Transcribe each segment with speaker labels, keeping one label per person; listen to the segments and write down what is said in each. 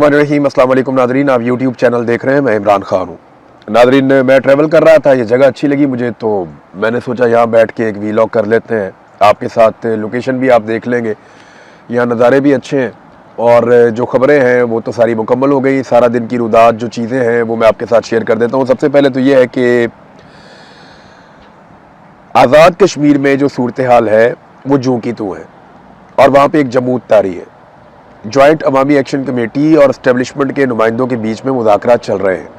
Speaker 1: बिस्मिल्लाहिर्रहमानिर्रहीम। अस्सलाम वालेकुम नादरीन, आप यूट्यूब चैनल देख रहे हैं। मैं इमरान खान हूँ। नादरीन, मैं ट्रैवल कर रहा था, ये जगह अच्छी लगी मुझे, तो मैंने सोचा यहाँ बैठ के एक वीलॉग कर लेते हैं आपके साथ। लोकेशन भी आप देख लेंगे, यहाँ नज़ारे भी अच्छे हैं और जो ख़बरें हैं वो तो सारी मुकम्मल हो गई। सारा दिन की रुदात जो चीज़ें हैं वो मैं आपके साथ शेयर कर देता हूँ। सबसे पहले तो ये है कि आज़ाद कश्मीर में जो सूरत हाल है वो जूं की तूं है और वहाँ पर एक जमूत तारी है। जॉइंट अवामी एक्शन कमेटी और इस्टेब्लिशमेंट के नुमाइंदों के बीच में मुज़ाकरात चल रहे हैं,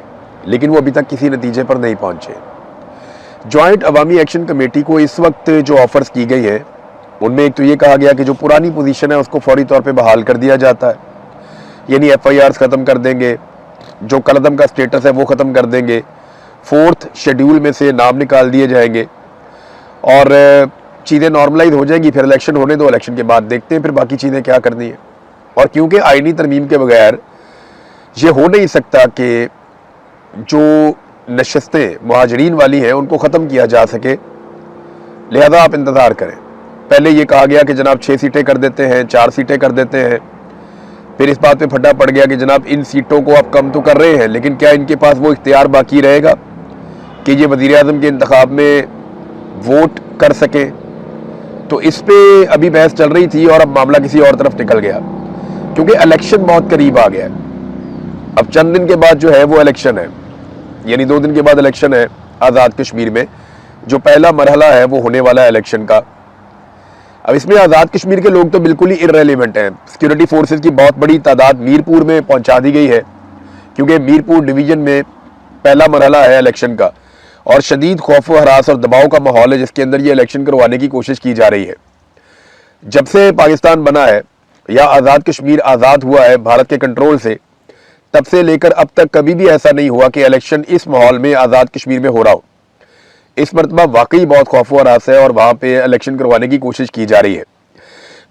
Speaker 1: लेकिन वो अभी तक किसी नतीजे पर नहीं पहुंचे। जॉइंट अवामी एक्शन कमेटी को इस वक्त जो ऑफर्स की गई है उनमें एक तो ये कहा गया कि जो पुरानी पोजीशन है उसको फौरी तौर पे बहाल कर दिया जाता है, यानी FIRs ख़त्म कर देंगे, जो कलअदम का स्टेटस है वो ख़त्म कर देंगे, 4th शेड्यूल में से नाम निकाल दिए जाएंगे और चीज़ें नॉर्मलाइज हो जाएंगी। फिर इलेक्शन होने दो, इलेक्शन के बाद देखते हैं फिर बाकी चीज़ें क्या करनी है। और क्योंकि आईनी तरमीम के बगैर ये हो नहीं सकता कि जो नशस्तें मुहाजिरीन वाली हैं उनको ख़त्म किया जा सके, लिहाजा आप इंतज़ार करें। पहले ये कहा गया कि जनाब 6 सीटें कर देते हैं, 4 सीटें कर देते हैं, फिर इस बात पे फटा पड़ गया कि जनाब इन सीटों को आप कम तो कर रहे हैं, लेकिन क्या इनके पास वो इख्तियार बाकी रहेगा कि ये वज़ीर आज़म के इंतखाब में वोट कर सकें। तो इस पर अभी बहस चल रही थी और अब मामला किसी और तरफ निकल गया, क्योंकि इलेक्शन बहुत करीब आ गया है। अब चंद दिन के बाद जो है वो इलेक्शन है, यानी 2 दिन के बाद इलेक्शन है आज़ाद कश्मीर में। जो पहला मरहला है वो होने वाला है इलेक्शन का। अब इसमें आज़ाद कश्मीर के लोग तो बिल्कुल ही इररेलेवेंट हैं। सिक्योरिटी फोर्सेस की बहुत बड़ी तादाद मीरपुर में पहुंचा दी गई है, क्योंकि मीरपुर डिवीजन में पहला मरहला है इलेक्शन का और शदीद खौफ व हरास और दबाव का माहौल है जिसके अंदर ये इलेक्शन करवाने की कोशिश की जा रही है। जब से पाकिस्तान बना है या आज़ाद कश्मीर आज़ाद हुआ है भारत के कंट्रोल से, तब से लेकर अब तक कभी भी ऐसा नहीं हुआ कि इलेक्शन इस माहौल में आज़ाद कश्मीर में हो रहा हो। इस मरतबा वाकई बहुत खौफ व हरास है और वहाँ पे इलेक्शन करवाने की कोशिश की जा रही है।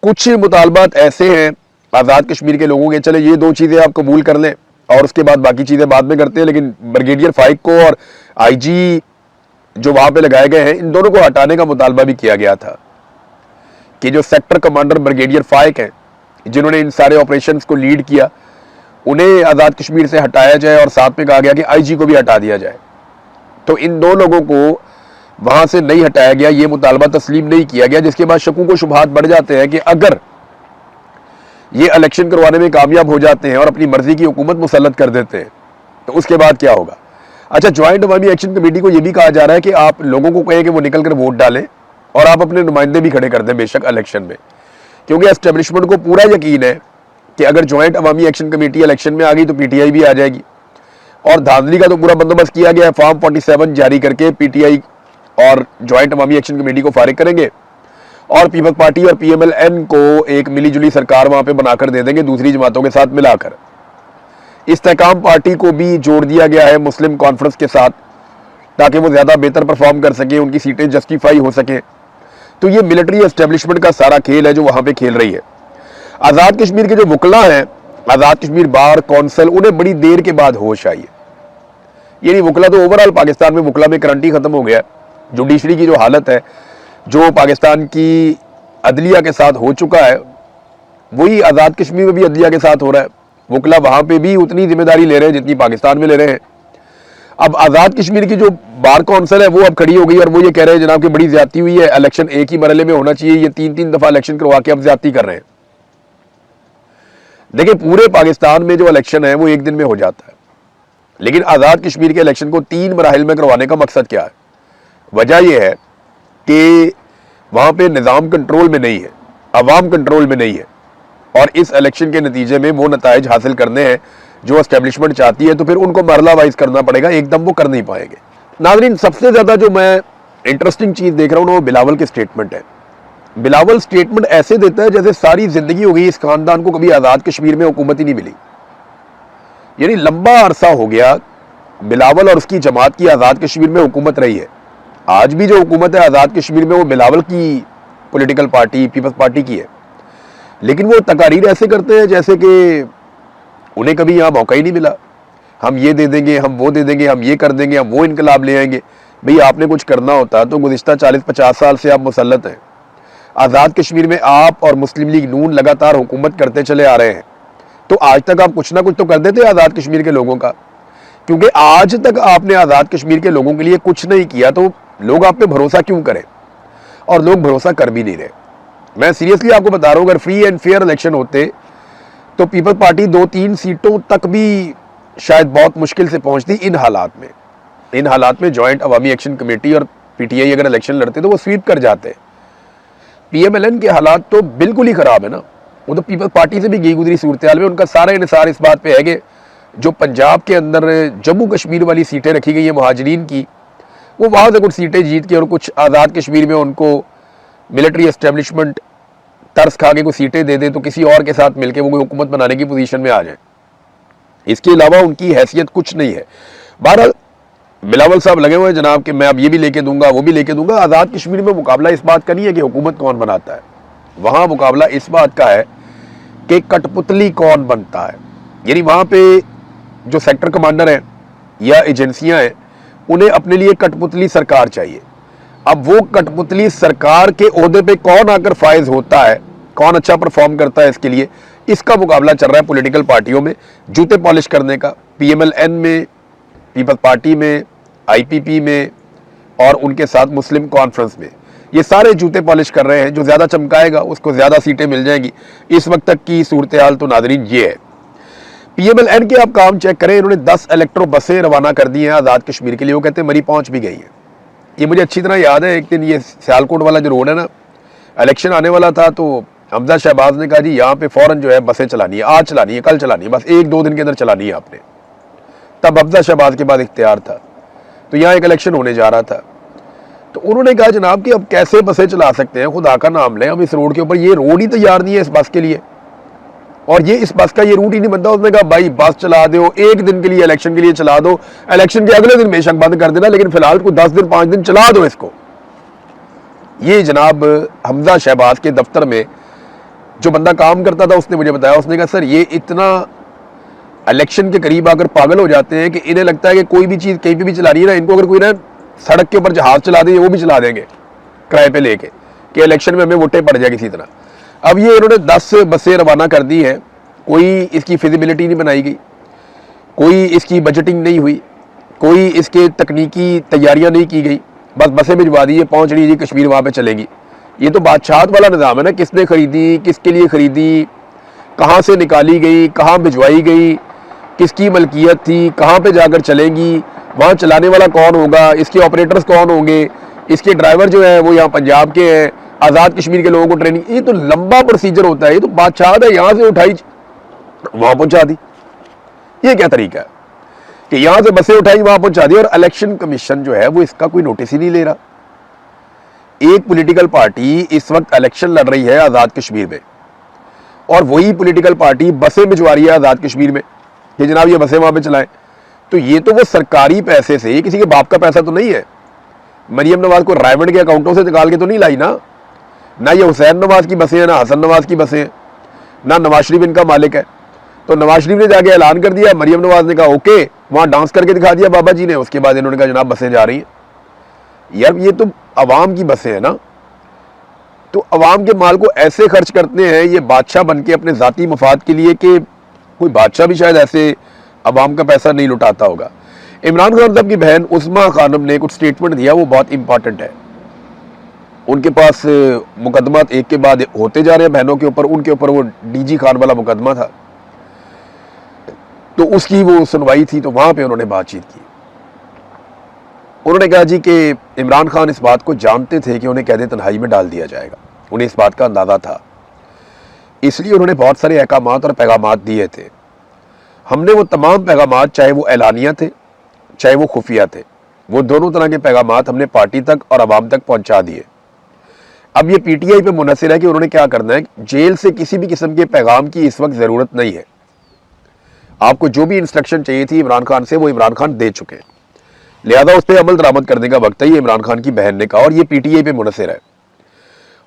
Speaker 1: कुछ मुतालबात ऐसे हैं आज़ाद कश्मीर के लोगों के, चले ये 2 चीज़ें आप कबूल कर लें और उसके बाद बाकी चीज़ें बाद में करते हैं, लेकिन ब्रिगेडियर फाइक को और IG जो वहाँ पे लगाए गए हैं, इन दोनों को हटाने का मुतालबा भी किया गया था कि जो सेक्टर कमांडर ब्रिगेडियर फाइक हैं, जिन्होंने इन सारे ऑपरेशंस को लीड किया, उन्हें आज़ाद कश्मीर से हटाया जाए और साथ में कहा गया कि IG को भी हटा दिया जाए। तो इन 2 लोगों को वहां से नहीं हटाया गया, ये मुतालबा तस्लीम नहीं किया गया, जिसके बाद शकूक व शुबहात बढ़ जाते हैं कि अगर ये इलेक्शन करवाने में कामयाब हो जाते हैं और अपनी मर्जी की हुकूमत मुसल्लत कर देते हैं तो उसके बाद क्या होगा। अच्छा, ज्वाइंट अवामी एक्शन कमेटी को यह भी कहा जा रहा है कि आप लोगों को कहें कि वो निकल कर वोट डालें और आप अपने नुमाइंदे भी खड़े कर दें बेशक इलेक्शन में, क्योंकि एस्टेब्लिशमेंट को पूरा यकीन है कि अगर ज्वाइंट अवामी एक्शन कमेटी इलेक्शन में आ गई तो PTI भी आ जाएगी। और धांधली का तो पूरा बंदोबस्त किया गया है, फॉर्म 47 जारी करके PTI और ज्वाइंट अवामी एक्शन कमेटी को फारिग करेंगे और पीपल्स पार्टी और PMLN को एक मिलीजुली सरकार वहां पे बनाकर दे देंगे दूसरी जमातों के साथ मिलाकर। इस्तेकाम पार्टी को भी जोड़ दिया गया है मुस्लिम कॉन्फ्रेंस के साथ, ताकि वो ज्यादा बेहतर परफॉर्म कर सके, उनकी सीटें जस्टिफाई हो सके। तो ये मिलिट्री एस्टेब्लिशमेंट का सारा खेल है जो वहां पे खेल रही है। आज़ाद कश्मीर के जो वकला हैं, आज़ाद कश्मीर बार कौंसिल, उन्हें बड़ी देर के बाद होश आई है। यानी वकला तो ओवरऑल पाकिस्तान में वकला में करंटी खत्म हो गया। जुडिशरी की जो हालत है, जो पाकिस्तान की अदलिया के साथ हो चुका है, वही आज़ाद कश्मीर में भी अदलिया के साथ हो रहा है। वकला वहां पे भी उतनी जिम्मेदारी ले रहे हैं जितनी पाकिस्तान में ले रहे हैं। अब आज़ाद कश्मीर की जो बार कौंसिल है वो अब खड़ी हो गई और वो ये कह रहे हैं जनाब कि बड़ी ज्यादती हुई है, इलेक्शन एक ही मरहले में होना चाहिए, ये 3-3 दफा इलेक्शन करवा के अब ज्यादती कर रहे हैं। देखिए, पूरे पाकिस्तान में जो इलेक्शन है वो एक दिन में हो जाता है, लेकिन आज़ाद कश्मीर के इलेक्शन को 3 मराहिल में करवाने का मकसद क्या है? वजह यह है कि वहां पे निज़ाम कंट्रोल में नहीं है, अवाम कंट्रोल में नहीं है और इस इलेक्शन के नतीजे में वो नताइज हासिल करने हैं जो एस्टेब्लिशमेंट चाहती है, तो फिर उनको मरला वाइज करना पड़ेगा, एकदम वो कर नहीं पाएंगे। नाज़रीन, सबसे ज़्यादा जो मैं इंटरेस्टिंग चीज़ देख रहा हूँ वो बिलावल के स्टेटमेंट है। बिलावल स्टेटमेंट ऐसे देता है जैसे सारी जिंदगी हो गई इस खानदान को कभी आज़ाद कश्मीर में हुकूमत ही नहीं मिली। यानी लंबा अरसा हो गया बिलावल और उसकी जमात की आज़ाद कश्मीर में हुकूमत रही है। आज भी जो हुकूमत है आज़ाद कश्मीर में वो बिलावल की पॉलिटिकल पार्टी पीपल्स पार्टी की है, लेकिन वो तकारीर ऐसे करते हैं जैसे कि उन्हें कभी यहाँ मौका ही नहीं मिला। हम ये दे देंगे, हम वो दे देंगे, हम ये कर देंगे, हम वो इनकलाब ले आएंगे। भाई, आपने कुछ करना होता तो गुज़िश्ता 40-50 साल से आप मुसल्लत हैं। आज़ाद कश्मीर में आप और मुस्लिम लीग नून लगातार हुकूमत करते चले आ रहे हैं, तो आज तक आप कुछ ना कुछ तो कर देते आज़ाद कश्मीर के लोगों का, क्योंकि आज तक आपने आज़ाद कश्मीर के लोगों के लिए कुछ नहीं किया, तो लोग आप पे भरोसा क्यों करें? और लोग भरोसा कर भी नहीं रहे। मैं सीरियसली आपको बता रहा हूँ, अगर फ्री एंड फेयर इलेक्शन होते तो पीपल पार्टी 2-3 सीटों तक भी शायद बहुत मुश्किल से पहुंचती। इन हालात में जॉइंट अवामी एक्शन कमेटी और पीटीआई अगर इलेक्शन लड़ते तो वो स्वीप कर जाते। पीएमएलएन के हालात तो बिल्कुल ही खराब है ना, वो तो पीपल पार्टी से भी गई गुजरी सूरत हाल में। उनका सारा इन्हिसार इस बात पे है कि जो पंजाब के अंदर जम्मू कश्मीर वाली सीटें रखी गई है मुहाजिरीन की, वो वहाँ से कुछ सीटें जीत के और कुछ आज़ाद कश्मीर में उनको मिलिट्री एस्टेब्लिशमेंट तरस खा के कुछ सीटें दे दे तो किसी और के साथ मिलकर वो कोई हुकूमत बनाने की पोजीशन में आ जाए। इसके अलावा उनकी हैसियत कुछ नहीं है। बहरहाल बिलावल साहब लगे हुए हैं जनाब कि मैं अब ये भी लेके दूंगा वो भी लेके दूंगा। आज़ाद कश्मीर में मुकाबला इस बात का नहीं है कि हुकूमत कौन बनाता है, वहाँ मुकाबला इस बात का है कि कठपुतली कौन बनता है। यानी वहाँ पे जो सेक्टर कमांडर हैं या एजेंसियाँ हैं, उन्हें अपने लिए कठपुतली सरकार चाहिए। अब वो कठपुतली सरकार के ओहदे पे कौन आकर फायज होता है, कौन अच्छा परफॉर्म करता है, इसके लिए इसका मुकाबला चल रहा है पॉलिटिकल पार्टियों में, जूते पॉलिश करने का। पीएमएलएन में, पीपल्स पार्टी में, आईपीपी में और उनके साथ मुस्लिम कॉन्फ्रेंस में, ये सारे जूते पॉलिश कर रहे हैं। जो ज़्यादा चमकाएगा उसको ज़्यादा सीटें मिल जाएंगी। इस वक्त तक की सूरत हाल तो नाज़रीन ये है। पीएमएलएन के आप काम चेक करें, इन्होंने 10 इलेक्ट्रो बसें रवाना कर दी हैं आज़ाद कश्मीर के लिए। वो कहते हैं मरी पहुँच भी गई हैं। ये मुझे अच्छी तरह याद है, एक दिन ये सियालकोट वाला जो रोड है ना, इलेक्शन आने वाला था तो हमजा शहबाज ने कहा जी यहाँ पे फ़ौरन जो है बसें चलानी है, आज चलानी है, कल चलानी है, बस 1-2 दिन के अंदर चलानी है आपने। तब हमजा शहबाज के बाद इख्तियार था, तो यहाँ एक इलेक्शन होने जा रहा था। तो उन्होंने कहा जनाब कि अब कैसे बसें चला सकते हैं, खुदा का नाम लें, हम इस रोड के ऊपर, ये रोड ही तैयार नहीं है इस बस के लिए और ये इस बस का ये रूट ही नहीं बनता। उसने कहा भाई बस चला दो, एक दिन के लिए इलेक्शन के लिए चला दो, इलेक्शन के अगले दिन बेशक बंद कर देना, लेकिन फिलहाल को 10 दिन 5 दिन चला दो इसको। ये जनाब हमजा शहबाज के दफ्तर में जो बंदा काम करता था उसने मुझे बताया, उसने कहा सर ये इतना इलेक्शन के करीब आकर पागल हो जाते हैं कि इन्हें लगता है कि कोई भी चीज़ कहीं पे भी चला रही है ना, इनको अगर कोई ना सड़क के ऊपर जहाज चला देंगे वो भी चला देंगे किराए पे लेके कि इलेक्शन में हमें वोटें पड़ जाए किसी तरह। अब ये इन्होंने 10 बसें रवाना कर दी हैं, कोई इसकी फिजिबिलिटी नहीं बनाई गई, कोई इसकी बजटिंग नहीं हुई, कोई इसके तकनीकी तैयारियां नहीं की गई, बस बसें भिजवा दी, पहुँच रही जी कश्मीर, वहाँ पे चलेगी। ये तो बादशाहत वाला निज़ाम है ना, किसने खरीदी, किसके लिए खरीदी, कहाँ से निकाली गई, कहाँ भिजवाई गई, किसकी मलकियत थी, कहाँ पे जाकर चलेंगी, वहाँ चलाने वाला कौन होगा, इसके ऑपरेटर्स कौन होंगे, इसके ड्राइवर जो है वो यहाँ पंजाब के हैं, आज़ाद कश्मीर के लोगों को ट्रेनिंग, ये तो लंबा प्रोसीजर होता है। ये तो बादशाहत है, यहाँ से उठाई वहाँ पहुँचा दी। ये क्या तरीका है कि यहाँ से बसें उठाई वहाँ पहुँचा दी और इलेक्शन कमीशन जो है वो इसका कोई नोटिस ही नहीं ले रहा। एक पॉलिटिकल पार्टी इस वक्त इलेक्शन लड़ रही है आज़ाद कश्मीर में और वही पॉलिटिकल पार्टी बसें भिजवा रही है आज़ाद कश्मीर में कि जनाब ये बसें वहाँ पे चलाएं। तो ये तो वो सरकारी पैसे से, ये किसी के बाप का पैसा तो नहीं है। मरियम नवाज को रायवंड के अकाउंटों से निकाल के तो नहीं लाई ना ये हुसैन नवाज की बसें हैं, ना हसन नवाज की बसें हैं, ना नवाज शरीफ इनका मालिक है। तो नवाज शरीफ ने जाके ऐलान कर दिया, मरियम नवाज ने कहा ओके, वहाँ डांस करके दिखा दिया बाबा जी ने, उसके बाद इन्होंने कहा जनाब बसें जा रही हैं। यार ये तो अवाम की बसें हैं ना, तो अवाम के माल को ऐसे खर्च करते हैं ये बादशाह बन के अपने ज़ाती मफाद के लिए, कि कोई बादशाह भी शायद ऐसे अवाम का पैसा नहीं लुटाता होगा। इमरान खान साहब की बहन उस्मा खानम ने कुछ स्टेटमेंट दिया, वो बहुत इंपॉर्टेंट है। उनके पास मुकदमा एक के बाद होते जा रहे हैं बहनों के ऊपर, उनके ऊपर वो डीजी खान वाला मुकदमा था, तो उसकी वो सुनवाई थी, तो वहां पे उन्होंने बातचीत की। उन्होंने कहा जी कि इमरान खान इस बात को जानते थे कि उन्हें कैद तन्हाई में डाल दिया जाएगा, उन्हें इस बात का अंदाज़ा था, इसलिए उन्होंने बहुत सारे अहकामात और पैगामात दिए थे। हमने वो तमाम पैगामात, चाहे वो एलानिया थे चाहे वो खुफिया थे, वो दोनों तरह के पैगामात हमने पार्टी तक और आवाम तक पहुंचा दिए। अब ये पीटीआई पे मुनहसर है कि उन्होंने क्या करना है। जेल से किसी भी किस्म के पैगाम की इस वक्त ज़रूरत नहीं है। आपको जो भी इंस्ट्रक्शन चाहिए थी इमरान खान से, वो इमरान खान दे चुके हैं, लिहाजा उस पर अमल दरामद करने का वक्त है। ये इमरान खान की बहन ने कहा और ये पीटीआई पे मुनहसर है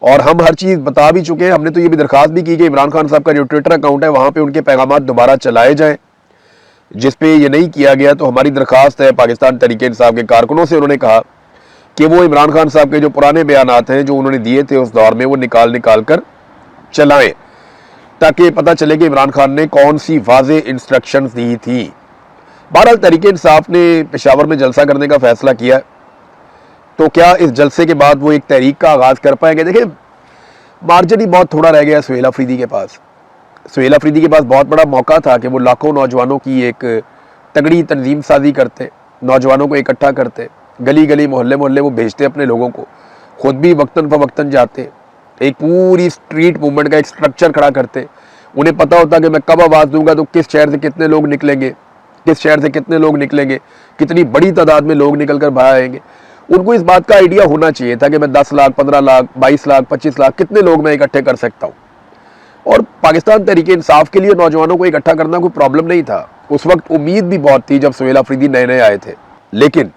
Speaker 1: और हम हर चीज़ बता भी चुके हैं। हमने तो ये भी दरख्वास्त भी की कि इमरान खान साहब का जो ट्विटर अकाउंट है वहाँ पर उनके पैगामात दोबारा चलाए जाएँ। जिस पे ये नहीं किया गया तो हमारी दरख्वास्त है पाकिस्तान तहरीक-ए-इंसाफ के कारकुनों से, उन्होंने कहा कि वो इमरान खान साहब के जो पुराने बयानात हैं जो उन्होंने दिए थे उस दौर में, वो निकाल कर चलाएं, ताकि पता चले कि इमरान खान ने कौन सी वाज़े इंस्ट्रक्शंस दी थी। बहरहाल तहरीक इंसाफ ने पेशावर में जलसा करने का फैसला किया, तो क्या इस जलसे के बाद वो एक तहरीक का आगाज़ कर पाएंगे? देखिए, मार्जिन ही बहुत थोड़ा रह गया सुहेल अफरीदी के पास। सुहेल अफरीदी के पास बहुत बड़ा मौका था कि वो लाखों नौजवानों की एक तगड़ी तंजीम साजी करते, नौजवानों को इकट्ठा करते, गली गली मोहल्ले मोहल्ले वो भेजते अपने लोगों को, खुद भी वक्तन फ़वक्तन जाते, एक पूरी स्ट्रीट मूवमेंट का एक स्ट्रक्चर खड़ा करते। उन्हें पता होता कि मैं कब आवाज़ दूंगा तो किस शहर से कितने लोग निकलेंगे, किस शहर से कितने लोग निकलेंगे, कितनी बड़ी तादाद में लोग निकल कर बाहर आएंगे। उनको इस बात का आइडिया होना चाहिए था कि मैं 10 लाख, 15 लाख, 22 लाख, 25 लाख कितने लोग मैं इकट्ठे कर सकता हूँ। और पाकिस्तान तहरीक इंसाफ के लिए नौजवानों को इकट्ठा करना कोई प्रॉब्लम नहीं था। उस वक्त उम्मीद भी बहुत थी जब सुहेल अफरीदी नए नए आए थे, लेकिन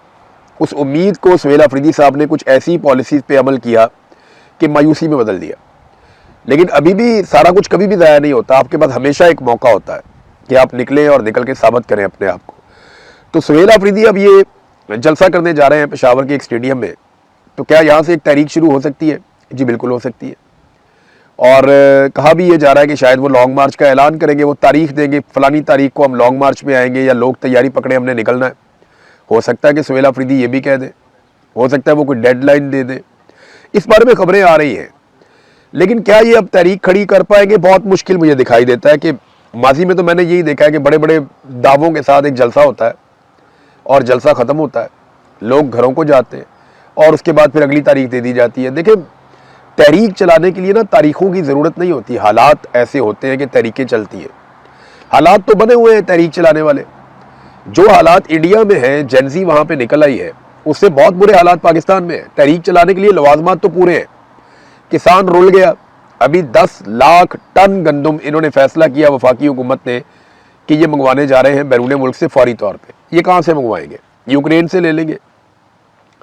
Speaker 1: उस उम्मीद को सुहेल अफरीदी साहब ने कुछ ऐसी पॉलिसीज़ पे अमल किया कि मायूसी में बदल दिया। लेकिन अभी भी सारा कुछ कभी भी ज़ाया नहीं होता, आपके पास हमेशा एक मौका होता है कि आप निकलें और निकल के साबित करें अपने आप को। तो सुहेल अफरीदी अब ये जलसा करने जा रहे हैं पेशावर के एक स्टेडियम में, तो क्या यहाँ से एक तहरीक शुरू हो सकती है? जी बिल्कुल हो सकती है। और कहा भी ये जा रहा है कि शायद वो लॉन्ग मार्च का ऐलान करेंगे, वो तारीख देंगे, फलानी तारीख को हम लॉन्ग मार्च में आएंगे, या लोग तैयारी पकड़े हमने निकलना है। हो सकता है कि सुहेल अफरीदी ये भी कह दें, हो सकता है वो कोई डेडलाइन दे दें, इस बारे में खबरें आ रही हैं। लेकिन क्या ये अब तारीख खड़ी कर पाएंगे? बहुत मुश्किल मुझे दिखाई देता है। कि माजी में तो मैंने यही देखा है कि बड़े बड़े दावों के साथ एक जलसा होता है और जलसा ख़त्म होता है, लोग घरों को जाते हैं और उसके बाद फिर अगली तारीख दे दी जाती है। देखिए, तहरीक चलाने के लिए ना तारीखों की ज़रूरत नहीं होती, हालात ऐसे होते हैं कि तहरीकें चलती हैं। हालात तो बने हुए हैं तहरीक चलाने वाले। जो हालात इंडिया में हैं, जेनजी वहाँ पे निकल आई है, उससे बहुत बुरे हालात पाकिस्तान में है। तहरीक चलाने के लिए लवाजमात तो पूरे हैं। किसान रुल गया। अभी 10 लाख टन गंदम इन्होंने फैसला किया वफाकी हुकूमत ने कि ये मंगवाने जा रहे हैं बैरून मुल्क से फौरी तौर पे। ये कहाँ से मंगवाएंगे? यूक्रेन से ले लेंगे,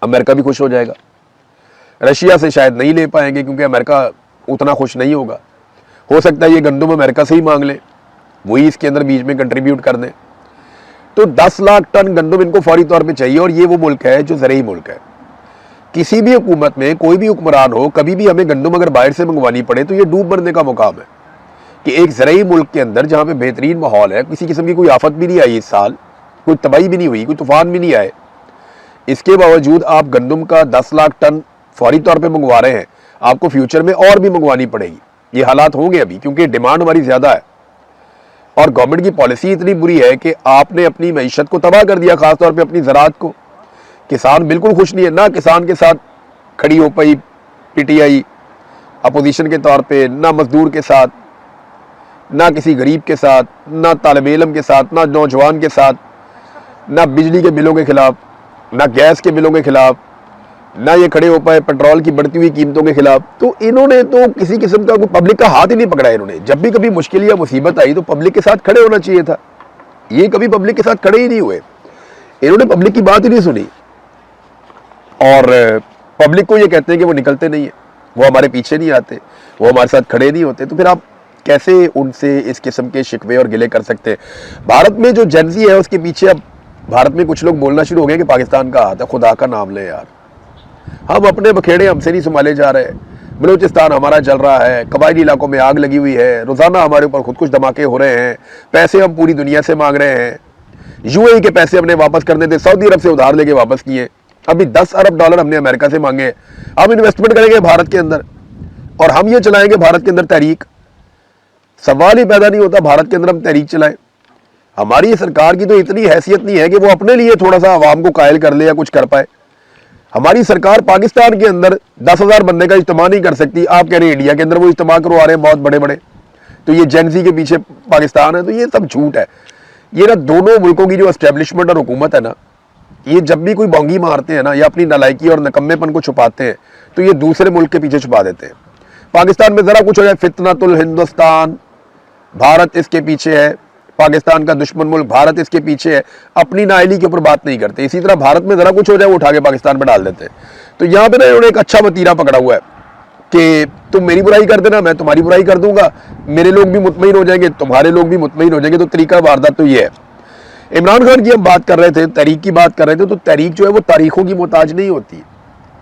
Speaker 1: अमेरिका भी खुश हो जाएगा। रशिया से शायद नहीं ले पाएंगे क्योंकि अमेरिका उतना खुश नहीं होगा। हो सकता है ये गंदम अमेरिका से ही मांग लें, वही इसके अंदर बीच में कंट्रीब्यूट कर दें। तो 10 लाख टन गंदम इनको फौरी तौर पे चाहिए, और ये वो मुल्क है जो ज़रई मुल्क है। किसी भी हुकूमत में कोई भी हुक्मरान हो, कभी भी हमें गंदम अगर बाहर से मंगवानी पड़े तो ये डूब मरने का मुकाम है। कि एक ज़रई मुल्क के अंदर जहाँ पे बेहतरीन माहौल है, किसी किस्म की कोई आफत भी नहीं आई इस साल, कोई तबाही भी नहीं हुई, कोई तूफान भी नहीं आए, इसके बावजूद आप गंदम का 10 लाख टन फौरी तौर पे मंगवा रहे हैं। आपको फ्यूचर में और भी मंगवानी पड़ेगी। ये हालात होंगे अभी, क्योंकि डिमांड हमारी ज़्यादा है और गवर्नमेंट की पॉलिसी इतनी बुरी है कि आपने अपनी मईशत को तबाह कर दिया, खासतौर पे अपनी ज़राअत को। किसान बिल्कुल खुश नहीं है, ना किसान के साथ खड़ी हो पाई पीटीआई अपोजिशन के तौर पे, ना मजदूर के साथ, ना किसी गरीब के साथ, ना तालिब इल्म के साथ, ना नौजवान के साथ, ना बिजली के बिलों के खिलाफ, ना गैस के बिलों के खिलाफ, ना ये खड़े हो पाए पेट्रोल की बढ़ती हुई कीमतों के खिलाफ। तो इन्होंने तो किसी किस्म का कोई पब्लिक का हाथ ही नहीं पकड़ा। इन्होंने जब भी कभी मुश्किल या मुसीबत आई तो पब्लिक के साथ खड़े होना चाहिए था। ये कभी पब्लिक के साथ खड़े ही नहीं हुए। इन्होंने पब्लिक की बात ही नहीं सुनी और पब्लिक को ये कहते हैं कि वो निकलते नहीं है, वो हमारे पीछे नहीं आते, वो हमारे साथ खड़े नहीं होते। तो फिर आप कैसे उनसे इस किस्म के शिकवे और गिले कर सकते हैं? भारत में जो जेनजी है उसके पीछे अब भारत में कुछ लोग बोलना शुरू हो गए कि पाकिस्तान का हाथ है। खुदा का नाम ले यार, हम अपने बखेड़े हमसे नहीं संभाले जा रहे। बलूचिस्तान हमारा जल रहा है, कबायली इलाकों में आग लगी हुई है, रोज़ाना हमारे ऊपर खुद कुछ धमाके हो रहे हैं, पैसे हम पूरी दुनिया से मांग रहे हैं। यूएई के पैसे हमने वापस करने थे, सऊदी अरब से उधार लेके वापस किए। अभी 10 अरब डॉलर हमने अमेरिका से मांगे। हम इन्वेस्टमेंट करेंगे भारत के अंदर और हम ये चलाएंगे भारत के अंदर तहरीक। सवाल ही पैदा नहीं होता भारत के अंदर हम तहरीक चलाएं। हमारी सरकार की तो इतनी हैसियत नहीं है कि वो अपने लिए थोड़ा सा आवाम को कायल कर ले या कुछ कर पाए। हमारी सरकार पाकिस्तान के अंदर 10,000 बंदे का इज्तिमा नहीं कर सकती। आप कह रहे हैं इंडिया के अंदर वो इज्तिमा करवा रहे हैं बहुत बड़े बड़े, तो ये जेनजी के पीछे पाकिस्तान है। तो ये सब झूठ है। ये ना दोनों मुल्कों की जो एस्टेब्लिशमेंट और हुकूमत है ना, ये जब भी कोई बोंगी मारते हैं ना या अपनी नालायकी और नकम्मेपन को छुपाते हैं तो ये दूसरे मुल्क के पीछे छुपा देते हैं। पाकिस्तान में ज़रा कुछ हो जाए, फितनतुल हिंदुस्तान, भारत इसके पीछे है, पाकिस्तान का दुश्मन मुल्क भारत इसके पीछे है, अपनी नाअहली के ऊपर बात नहीं करते। इसी तरह भारत में ज़रा कुछ हो जाए वो उठा के पाकिस्तान पर डाल देते हैं। तो यहाँ पे ना इन्होंने एक अच्छा वतीरा पकड़ा हुआ है कि तुम मेरी बुराई कर देना, मैं तुम्हारी बुराई कर दूंगा, मेरे लोग भी मुतमईन हो जाएंगे, तुम्हारे लोग भी मुतमईन हो जाएंगे। तो तरीका वारदात तो ये है। इमरान खान की हम बात कर रहे थे, तहरीक की बात कर रहे थे, तो तहरीक जो है वो तारीखों की मोहताज नहीं होती।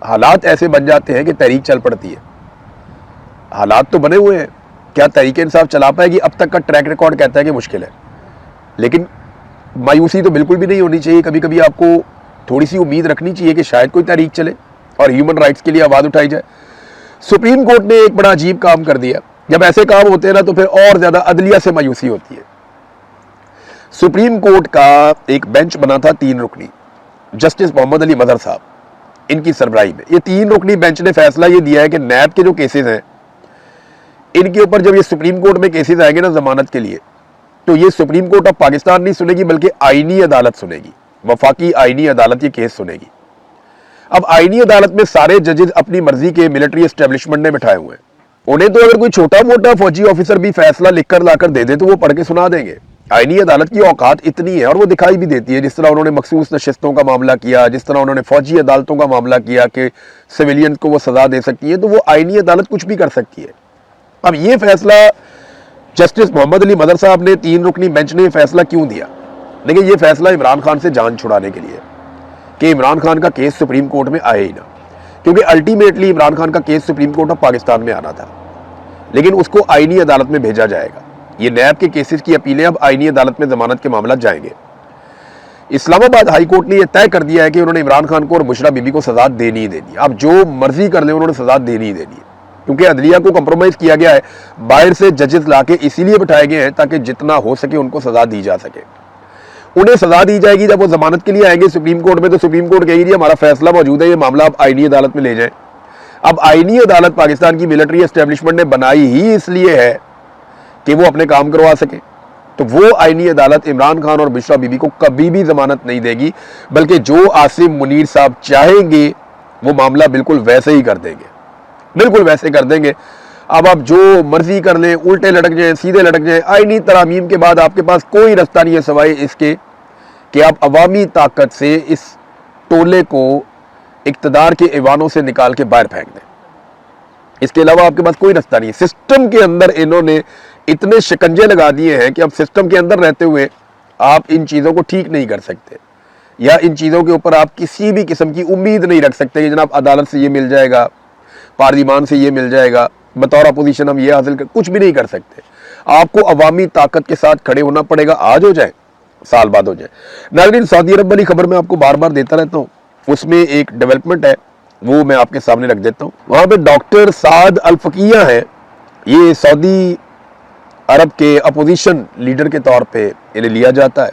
Speaker 1: हालात ऐसे बन जाते हैं कि तहरीक चल पड़ती है। हालात तो बने हुए हैं। क्या तहरीक इंसाफ चला पाएगी? अब तक का ट्रैक रिकॉर्ड कहता है कि मुश्किल है। लेकिन मायूसी तो बिल्कुल भी नहीं होनी चाहिए। कभी कभी आपको थोड़ी सी उम्मीद रखनी चाहिए कि शायद कोई तहरीक चले और ह्यूमन राइट्स के लिए आवाज़ उठाई जाए। सुप्रीम कोर्ट ने एक बड़ा अजीब काम कर दिया। जब ऐसे काम होते हैं ना तो फिर और ज़्यादा अदलिया से मायूसी होती है। सुप्रीम कोर्ट का एक बेंच बना था 3 रुकनी, जस्टिस मोहम्मद अली मजहर साहब, इनकी सरबराही में। ये 3 रुकनी बेंच ने फैसला ये दिया है कि नैब के जो केसेस हैं इनके ऊपर जब ये सुप्रीम कोर्ट में केसेस आएंगे ना जमानत के लिए, तो ये सुप्रीम कोर्ट ऑफ पाकिस्तान नहीं सुनेगी बल्कि आईनी अदालत सुनेगी, वफाकी आईनी अदालत ये केस सुनेगी। अब आईनी अदालत में सारे जजेस अपनी मर्जी के मिलिट्री एस्टेब्लिशमेंट ने बिठाए हुए हैं। उन्हें तो अगर कोई छोटा मोटा फौजी ऑफिसर भी फैसला लिखकर लाकर दे दे तो वो पढ़ के सुना देंगे। आईनी अदालत की औकात इतनी है और वो दिखाई भी देती है। जिस तरह उन्होंने मखसूस नशिस्तों का मामला किया, जिस तरह उन्होंने फौजी अदालतों का मामला किया कि सिविलियन को वो सजा दे सकती है, तो वो आईनी अदालत कुछ भी कर सकती है। अब ये फैसला जस्टिस मोहम्मद अली मजहर साहब ने 3 रुकनी बेंच ने फैसला क्यों दिया? देखिए, ये फैसला इमरान खान से जान छुड़ाने के लिए कि इमरान खान का केस सुप्रीम कोर्ट में आए ही ना, क्योंकि अल्टीमेटली इमरान खान का case supreme court of Pakistan में आना था, लेकिन उसको आईनी अदालत में भेजा जाएगा। ये नैब के केसेस की अपीलें अब आईनी अदालत में जमानत के मामला जाएंगे। इस्लामाबाद हाई कोर्ट ने यह तय कर दिया है कि उन्होंने इमरान खान को और बुशरा बीबी को सजा देनी ही देनी है। अब जो मर्जी कर ले, उन्होंने सजा देनी ही देनी है, क्योंकि अदलिया को कंप्रोमाइज किया गया है। बाहर से जजेस लाके इसीलिए बिठाए गए हैं ताकि जितना हो सके उनको सजा दी जा सके। उन्हें सजा दी जाएगी जब वो जमानत के लिए आएंगे सुप्रीम कोर्ट में, तो सुप्रीम कोर्ट कहेगी जी हमारा फैसला मौजूद है, ये मामला आप आईनी अदालत में ले जाएं। अब आईनी अदालत पाकिस्तान की मिलिट्री एस्टेब्लिशमेंट ने बनाई ही इसलिए है कि वो अपने काम करवा सके। तो वो आईनी अदालत इमरान खान और बुशरा बीबी को कभी भी जमानत नहीं देगी, बल्कि जो आसिम मुनीर साहब चाहेंगे वो मामला बिल्कुल वैसे ही कर देंगे, बिल्कुल वैसे कर देंगे। अब आप जो मर्जी कर लें, उल्टे लटक जाएं, सीधे लटक जाएं, आईनी तरामीम के बाद आपके पास कोई रास्ता नहीं है सिवाय इसके कि आप अवामी ताकत से इस टोले को इक्तदार के ऐवानों से निकाल के बाहर फेंक दें। इसके अलावा आपके पास कोई रास्ता नहीं है। सिस्टम के अंदर इन्होंने इतने शिकंजे लगा दिए हैं कि अब सिस्टम के अंदर रहते हुए आप इन चीज़ों को ठीक नहीं कर सकते, या इन चीज़ों के ऊपर आप किसी भी किस्म की उम्मीद नहीं रख सकते कि जनाब अदालत से ये मिल जाएगा, पार्लिमान से ये मिल जाएगा, बतौर अपोजिशन हम ये हासिल कर, कुछ भी नहीं कर सकते। आपको अवामी ताकत के साथ खड़े होना पड़ेगा, आज हो जाए साल बाद हो जाए। नाज़रीन, सऊदी अरब वाली खबर मैं आपको बार बार देता रहता हूँ, उसमें एक डेवलपमेंट है वो मैं आपके सामने रख देता हूँ। वहाँ पे डॉक्टर साद अल फकीया हैं, ये सऊदी अरब के अपोजिशन लीडर के तौर पे इन्हें लिया जाता है।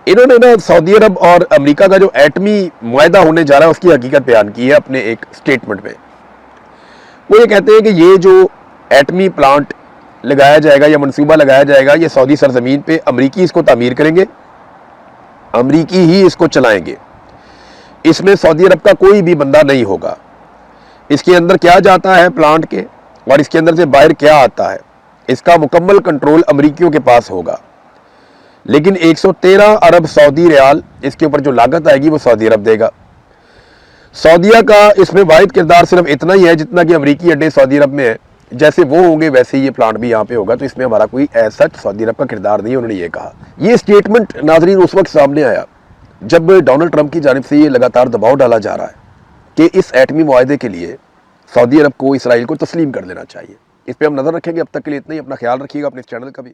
Speaker 1: इन्होंने ना सऊदी अरब और अमेरिका का जो एटमी मुआहदा होने जा रहा है उसकी हकीकत बयान की है अपने एक स्टेटमेंट में। वो ये कहते हैं कि ये जो एटमी प्लांट लगाया जाएगा या मंसूबा लगाया जाएगा, ये सऊदी सरजमीन पे अमरीकी इसको तामीर करेंगे, अमरीकी ही इसको चलाएंगे। इसमें सऊदी अरब का कोई भी बंदा नहीं होगा। इसके अंदर क्या जाता है प्लांट के और इसके अंदर से बाहर क्या आता है, इसका मुकम्मल कंट्रोल अमरीकियों के पास होगा। लेकिन 113 अरब सऊदी रियाल इसके ऊपर जो लागत आएगी वो सऊदी अरब देगा। सऊदीया का इसमें वाहिद किरदार सिर्फ इतना ही है जितना कि अमरीकी अड्डे सऊदी अरब में है, जैसे वो होंगे वैसे ही ये प्लांट भी यहाँ पे होगा। तो इसमें हमारा कोई ऐसा सऊदी अरब का किरदार नहीं है, उन्होंने ये कहा। ये स्टेटमेंट नाजरीन उस वक्त सामने आया जब डोनाल्ड ट्रंप की जानिब से ये लगातार दबाव डाला जा रहा है कि इस एटमी मुआहदे के लिए सऊदी अरब को इसराइल को तस्लीम कर लेना चाहिए। इस पर हम नजर रखेंगे। अब तक के लिए इतना ही। अपना ख्याल रखिएगा, अपने इस चैनल का भी।